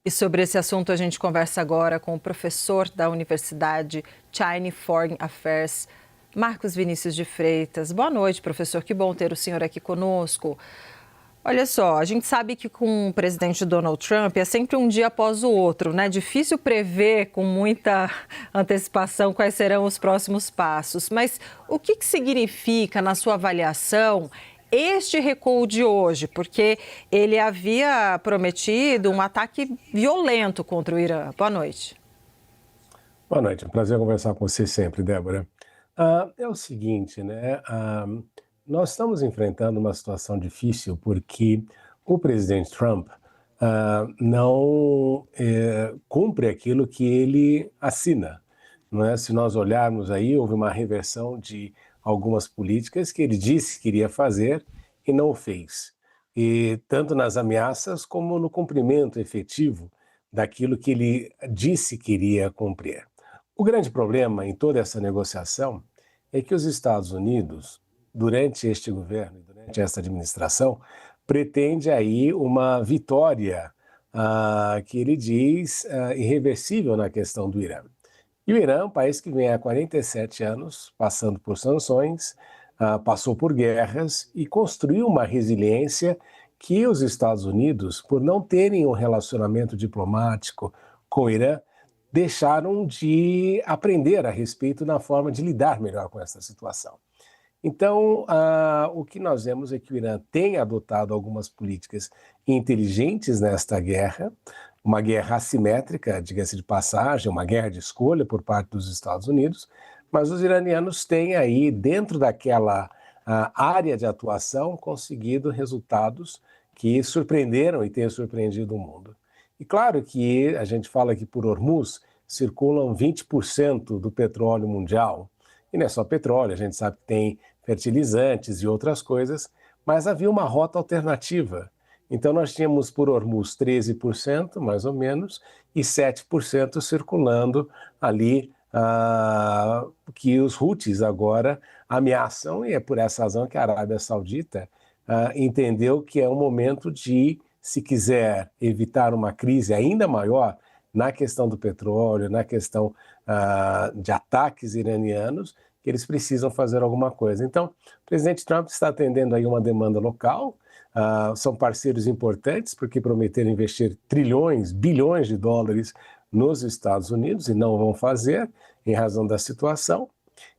E sobre esse assunto a gente conversa agora com o professor da Universidade China Foreign Affairs, Marcos Vinícius de Freitas. Boa noite, professor. Que bom ter o senhor aqui conosco. Olha só, a gente sabe que com o presidente Donald Trump é sempre um dia após o outro, né? Difícil prever com muita antecipação quais serão os próximos passos. Mas o que significa, na sua avaliação, este recuo de hoje? Porque ele havia prometido um ataque violento contra o Irã. Boa noite. Boa noite, é um prazer conversar com você sempre, Débora. É o seguinte, né? Nós estamos enfrentando uma situação difícil porque o presidente Trump não cumpre aquilo que ele assina. Não é? Se nós olharmos aí, houve uma reversão de algumas políticas que ele disse que iria fazer e não o fez. E tanto nas ameaças como no cumprimento efetivo daquilo que ele disse que iria cumprir. O grande problema em toda essa negociação é que os Estados Unidos, durante este governo, durante esta administração, pretende aí uma vitória que ele diz irreversível na questão do Irã. E o Irã, um país que vem há 47 anos passando por sanções, passou por guerras e construiu uma resiliência que os Estados Unidos, por não terem um relacionamento diplomático com o Irã, deixaram de aprender a respeito na forma de lidar melhor com essa situação. Então, o que nós vemos é que o Irã tem adotado algumas políticas inteligentes nesta guerra, uma guerra assimétrica, diga-se de passagem, uma guerra de escolha por parte dos Estados Unidos, mas os iranianos têm aí, dentro daquela área de atuação, conseguido resultados que surpreenderam e têm surpreendido o mundo. E claro que a gente fala que por Hormuz circulam 20% do petróleo mundial. E não é só petróleo, a gente sabe que tem fertilizantes e outras coisas, mas havia uma rota alternativa. Então nós tínhamos por Hormuz 13%, mais ou menos, e 7% circulando ali, que os Houthis agora ameaçam, e é por essa razão que a Arábia Saudita entendeu que é um momento de, se quiser evitar uma crise ainda maior na questão do petróleo, na questão de ataques iranianos, que eles precisam fazer alguma coisa. Então, o presidente Trump está atendendo aí uma demanda local, são parceiros importantes porque prometeram investir trilhões, bilhões de dólares nos Estados Unidos e não vão fazer em razão da situação,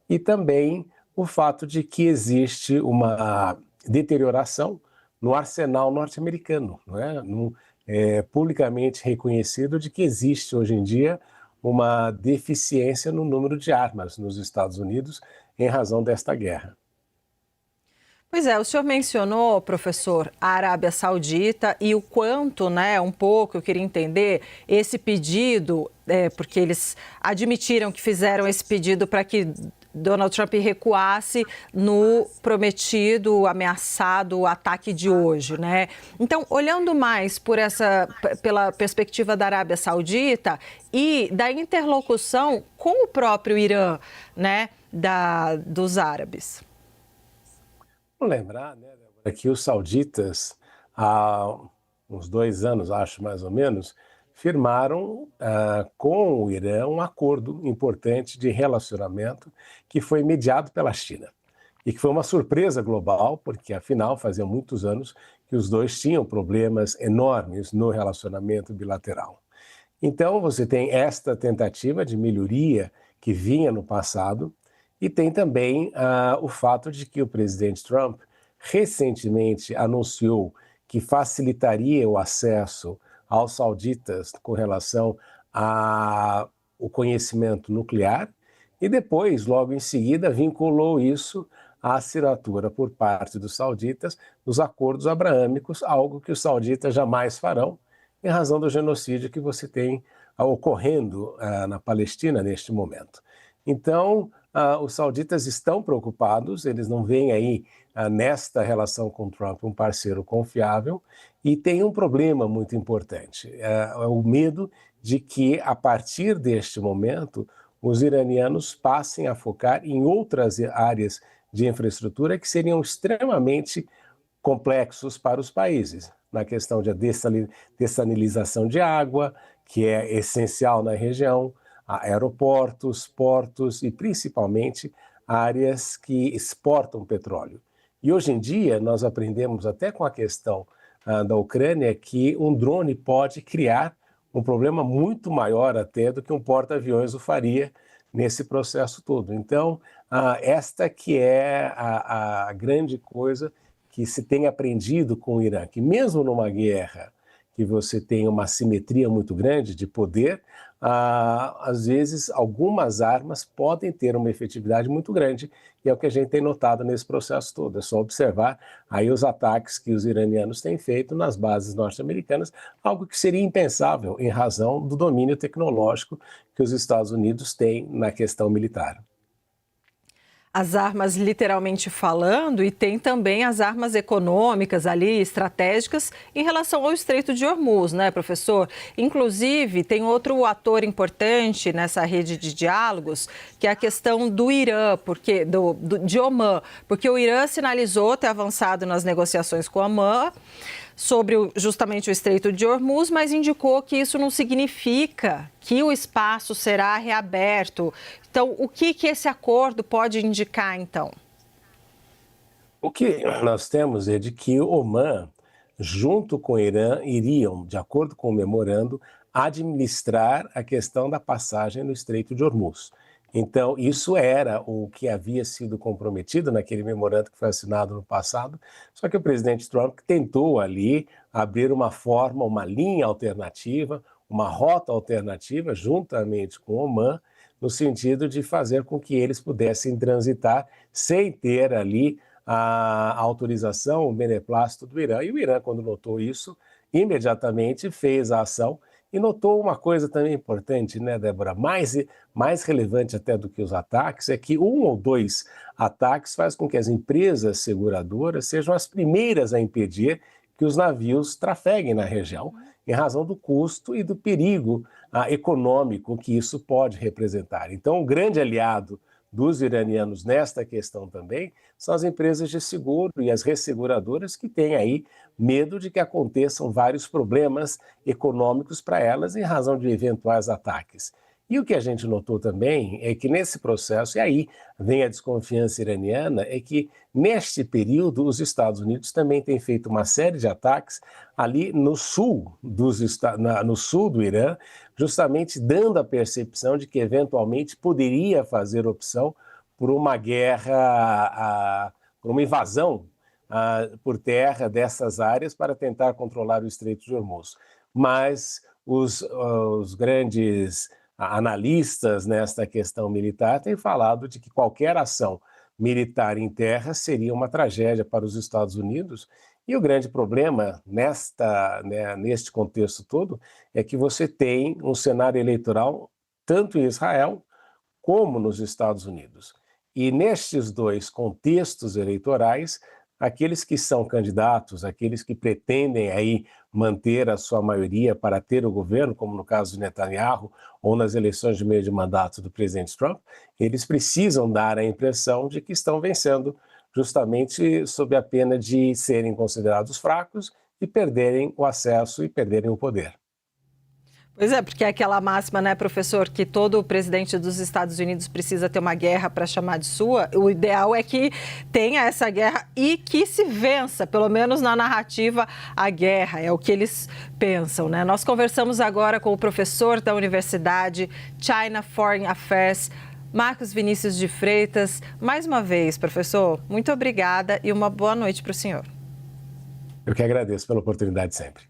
e também o fato de que existe uma deterioração no arsenal norte-americano, não é? É publicamente reconhecido de que existe hoje em dia uma deficiência no número de armas nos Estados Unidos em razão desta guerra. Pois é, o senhor mencionou, professor, a Arábia Saudita e o quanto, né, um pouco, eu queria entender esse pedido, porque eles admitiram que fizeram esse pedido para que Donald Trump recuasse no prometido, ameaçado ataque de hoje, né? Então, olhando mais pela perspectiva da Arábia Saudita e da interlocução com o próprio Irã, né, dos árabes. Vamos lembrar, né, Débora, que os sauditas, há uns 2 anos, acho mais ou menos, firmaram com o Irã um acordo importante de relacionamento que foi mediado pela China. E que foi uma surpresa global, porque afinal fazia muitos anos que os dois tinham problemas enormes no relacionamento bilateral. Então você tem esta tentativa de melhoria que vinha no passado, e tem também o fato de que o presidente Trump recentemente anunciou que facilitaria o acesso aos sauditas com relação ao conhecimento nuclear, e depois, logo em seguida, vinculou isso à assinatura por parte dos sauditas dos acordos abraâmicos, algo que os sauditas jamais farão, em razão do genocídio que você tem ocorrendo na Palestina neste momento. Então, os sauditas estão preocupados, eles não veem aí nesta relação com Trump um parceiro confiável, e tem um problema muito importante, é o medo de que, a partir deste momento, os iranianos passem a focar em outras áreas de infraestrutura que seriam extremamente complexos para os países, na questão de dessalinização de água, que é essencial na região, aeroportos, portos e principalmente áreas que exportam petróleo. E hoje em dia nós aprendemos até com a questão da Ucrânia que um drone pode criar um problema muito maior até do que um porta-aviões o faria nesse processo todo. Então, esta que é a grande coisa que se tem aprendido com o Irã, que mesmo numa guerra que você tem uma assimetria muito grande de poder, às vezes algumas armas podem ter uma efetividade muito grande, e é o que a gente tem notado nesse processo todo. É só observar aí os ataques que os iranianos têm feito nas bases norte-americanas, algo que seria impensável em razão do domínio tecnológico que os Estados Unidos têm na questão militar. As armas literalmente falando, e tem também as armas econômicas ali, estratégicas, em relação ao Estreito de Hormuz, né, professor? Inclusive, tem outro ator importante nessa rede de diálogos, que é a questão do Irã, de Omã, porque o Irã sinalizou ter avançado nas negociações com Omã sobre justamente o Estreito de Hormuz, mas indicou que isso não significa que o espaço será reaberto. Então, o que esse acordo pode indicar, então? O que nós temos é de que o Omã, junto com o Irã, iriam, de acordo com o memorando, administrar a questão da passagem no Estreito de Hormuz. Então, isso era o que havia sido comprometido naquele memorando que foi assinado no passado, só que o presidente Trump tentou ali abrir uma forma, uma linha alternativa, uma rota alternativa, juntamente com o Omã, no sentido de fazer com que eles pudessem transitar sem ter ali a autorização, o beneplácito do Irã. E o Irã, quando notou isso, imediatamente fez a ação. E notou uma coisa também importante, né, Débora? Mais relevante até do que os ataques é que um ou dois ataques faz com que as empresas seguradoras sejam as primeiras a impedir que os navios trafeguem na região, em razão do custo e do perigo econômico que isso pode representar. Então, o grande aliado dos iranianos nesta questão também são as empresas de seguro e as resseguradoras, que têm aí medo de que aconteçam vários problemas econômicos para elas em razão de eventuais ataques. E o que a gente notou também é que nesse processo, e aí vem a desconfiança iraniana, é que neste período os Estados Unidos também têm feito uma série de ataques ali no sul do Irã, justamente dando a percepção de que eventualmente poderia fazer opção por uma guerra, por uma invasão por terra dessas áreas para tentar controlar o Estreito de Hormuz. Mas os grandes analistas nesta questão militar têm falado de que qualquer ação militar em terra seria uma tragédia para os Estados Unidos. E o grande problema neste contexto todo é que você tem um cenário eleitoral tanto em Israel como nos Estados Unidos. E nestes dois contextos eleitorais, aqueles que são candidatos, aqueles que pretendem aí manter a sua maioria para ter o governo, como no caso de Netanyahu, ou nas eleições de meio de mandato do presidente Trump, eles precisam dar a impressão de que estão vencendo, justamente sob a pena de serem considerados fracos e perderem o acesso e perderem o poder. Pois é, porque é aquela máxima, né, professor, que todo presidente dos Estados Unidos precisa ter uma guerra para chamar de sua. O ideal é que tenha essa guerra e que se vença, pelo menos na narrativa, a guerra. É o que eles pensam, né? Nós conversamos agora com o professor da Universidade China Foreign Affairs, Marcos Vinícius de Freitas. Mais uma vez, professor, muito obrigada e uma boa noite para o senhor. Eu que agradeço pela oportunidade sempre.